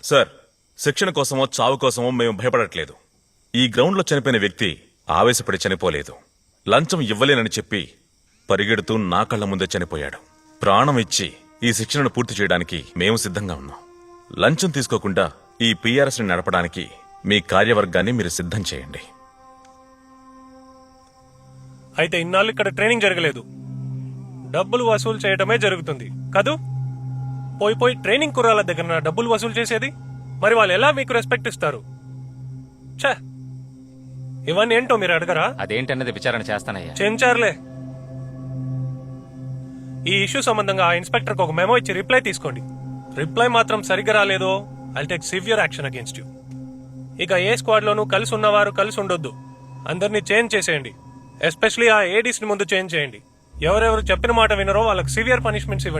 Sir, శిక్షణ కోసమో చావు కోసమో మేము భయపడట్లేదు. ఈ గ్రౌండ్లో చనిపోయిన వ్యక్తి ఆవేశపడి చనిపోలేదు. లంచం ఇవ్వలేనని చెప్పి పరిగెడుతూ నా కళ్ల ముందే చనిపోయాడు. ప్రాణం ఇచ్చి ఈ శిక్షణను పూర్తి చేయడానికి మేము సిద్ధంగా ఉన్నాం. లంచం తీసుకోకుండా ఈ PRS ని నడపడానికి మీ కార్యవర్గాన్ని మీరు సిద్ధం చేయండి. అయితే ఇన్నాళ్ళు ఇక్కడ ట్రైనింగ్ జరగలేదు, డబ్బులు వసూలు చేయడమే జరుగుతుంది కదూ? పోయి ట్రైనింగ్ కుర్రాల దగ్గర డబ్బులు వసూలు చేసేది? మరి వాళ్ళు ఎలా మీకు రెస్పెక్ట్ ఇస్తారు? ఛే, ఇవన్నీ ఏంటో మీరు అడగరా? అదేంటన్నది విచారణ చేస్తానయ్యా. చెంచారులే. ఈ ఇష్యూ సంబంధంగా ఆ ఇన్స్పెక్టర్కి ఒక మెమో ఇచ్చి రిప్లై తీసుకోండి. రిప్లై మాత్రం సరిగ్గా రాలేదో I'll take severe action against you. ఇక ఏ స్క్వాడ్ లోనూ కలిసి ఉన్నవారు కలిసి ఉండొద్దు, అందరినీ చేంజ్ చేసేయండి. ఎస్పెషలీ ఆ ADs ని ముందు చేంజ్ చేయండి. ఎవరెవరు చెప్పిన మాట వినరో వాళ్ళకి సివియర్ పనిష్మెంట్స్ ఇవ్వండి.